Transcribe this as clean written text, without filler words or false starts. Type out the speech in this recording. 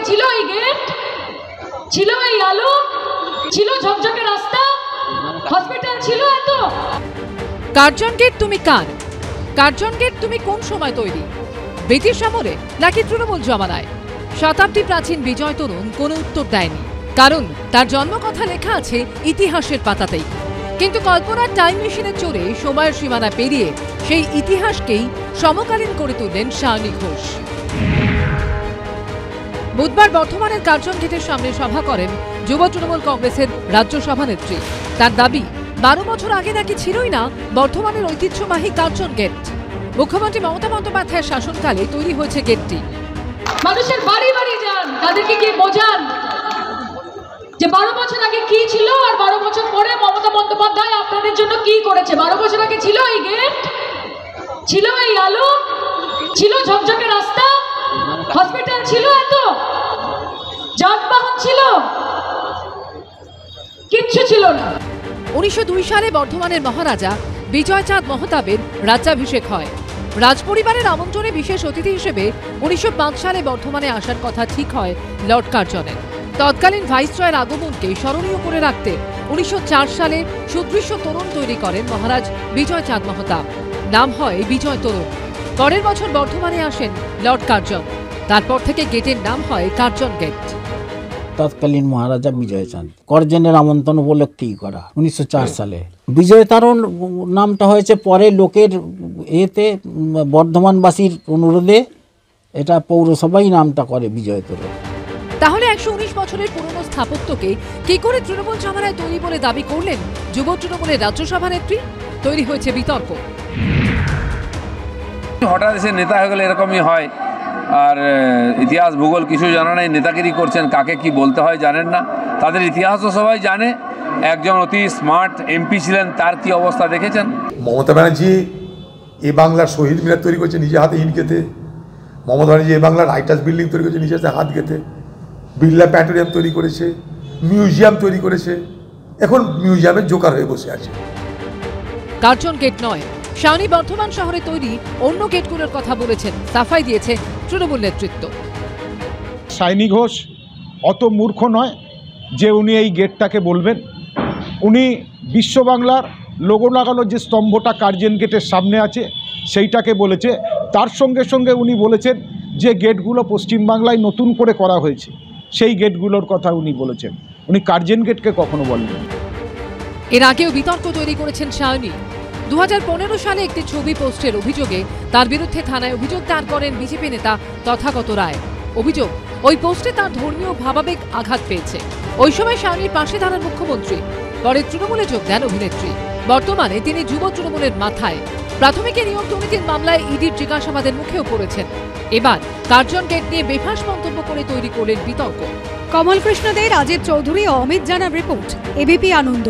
ছিল এই গেট, ছিল এই আলো, ছিল ঝকঝকে রাস্তা, হসপিটাল ছিল এত। কার্জন গেট তুমি কার? কার্জন গেট তুমি কোন সময় তৈরি? ব্রিটিশ আমলে নাকি তৃণমূল জমানায়? শতাব্দী প্রাচীন বিজয় তরুণ কোনো উত্তর দেয়নি, কারণ তার জন্মকথা লেখা আছে ইতিহাসের পাতাতেই। কিন্তু কল্পনার টাইম মেশিনে চড়ে সময়ের সীমানা পেরিয়ে সেই ইতিহাসকেই সমকালীন করে তুললেন শাওনি ঘোষ। বুধবার বর্ধমানের কার্জন গেটের সামনে সভা করেন যুব তৃণমূল কংগ্রেসের রাজ্য সভানেত্রী। তার দাবি, 12 বছর আগে নাকি ছিলই না বর্ধমানের ঐতিহ্যবাহী কার্জন গেট। মুখ্যমন্ত্রী মমতা বন্দ্যোপাধ্যায়ের শাসনকালে তৈরি হয়েছে গেটটি। মানুষের বাড়ি বাড়ি যান, তাদেরকে গিয়ে বোঝান যে 12 বছর আগে কি ছিল আর 12 বছর পরে মমতা বন্দ্যোপাধ্যায় আপনাদের জন্য কি করেছে। 12 বছর আগে ছিল এই গেট, ছিল এই আলো, ছিল ঝকঝকে রাস্তা, হসপিটাল ছিল এত, যানবাহন ছিল, কিচ্ছু ছিল না। 1902 সালে বর্ধমানের মহারাজা বিজয়চাঁদ মহতাবের রাজ্যাভিষেক হয়। রাজপরিবারের আমন্ত্রণে বিশেষ অতিথি হিসেবে 1905 সালে বর্ধমানে আসার কথা ঠিক হয় লর্ড কার্জনের। তৎকালীন ভাইসরয়ের আগমনকে স্মরণীয় করে রাখতে 1904 সালে সুদৃশ্য তোরণ তৈরি করেন মহারাজ বিজয়চাঁদ মহতাব। নাম হয় বিজয় তোরণ। পরের বছর বর্ধমানে আসেন লর্ড কার্জন। তারপর থেকে গেটের নাম হয় কার্জন গেট। তৎকালীন মহারাজা বিজয়চাঁদ কার্জনের আমন্ত্রণ উপলক্ষেই করা 1904 সালে। বিজয় তোরণ নামটা হয়েছে পরে লোকের এতে বর্ধমানবাসীর অনুরোধে এটা পৌরসভাই নামটা করে বিজয় তোরণ। তাহলে 119 বছরের পুরনো স্থাপত্যকে কি করে তৃণমূল জমানায় তৈরি বলে দাবি করলেন যুব তৃণমূলের রাজ্য সভানেত্রী? তৈরি হয়েছে বিতর্ক। হঠাৎ এসে নেতা হয়ে গেলে এরকমই হয়। আর ইতিহাস ভূগোল কিছু জানা নাই, নেতাগিরি করছেন, কাকে কি বলতে হয় জানেন না। তাদের ইতিহাসও সবাই জানে। একজন অতি স্মার্ট এমপি ছিলেন, তার কি অবস্থা দেখেছেন। মমতা ব্যানার্জি এ বাংলার শহীদ মিনার তৈরি করছে নিজে হাতে ইট গেঁথে। মমতা ব্যানার্জি এ বাংলার রাইটার্স বিল্ডিং তৈরি করছে নিজে হাতে হাত গেঁথে। বিড়লা প্ল্যানেটোরিয়াম তৈরি করেছে, মিউজিয়াম তৈরি করেছে, এখন মিউজিয়ামের জোকার হয়ে বসে আছে। কার্জন গেট নয়, শাওনি বর্ধমান শহরে তৈরি অন্য গেটগুলোর কথা বলেছেন, সাফাই দিয়েছে তৃণমূল নেতৃত্ব। শাওনি ঘোষ অত মূর্খ নয় যে উনি এই গেটটাকে বলবেন। উনি বিশ্ব বাংলার লোগো লাগানো যে স্তম্ভটা কার্জন গেটের সামনে আছে সেইটাকে বলেছে। তার সঙ্গে সঙ্গে উনি বলেছেন যে গেটগুলো পশ্চিমবাংলায় নতুন করে করা হয়েছে সেই গেটগুলোর কথা উনি বলেছেন। উনি কার্জন গেটকে কখনো বলেননি। এর আগেও বিতর্ক তৈরি করেছেন শাওনি। 2015 সালে একটি ছবি পোস্টের অভিযোগে তার বিরুদ্ধে থানায় অভিযোগ দায়ের করেন বিজেপি নেতা তথাগত রায়। অভিযোগ, ওই পোস্টে তার ধর্মীয় ভাবাবেগ আঘাত পেয়েছে। ওই সময় শাওনির পাশে দাঁড়ান মুখ্যমন্ত্রী। পরে তৃণমূলে যোগ দেন অভিনেত্রী। বর্তমানে তিনি যুব তৃণমূলের মাথায়। প্রাথমিক নিয়োগ দুর্নীতির মামলায় ইডির জিজ্ঞাসাবাদের মুখেও পড়েছেন। এবার কার্জন গেট নিয়ে বেফাঁস মন্তব্য করে তৈরি করলেন বিতর্ক। কমল কৃষ্ণ দে, রাজীব চৌধুরী ও অমিত জানার রিপোর্ট, এবিপি আনন্দ।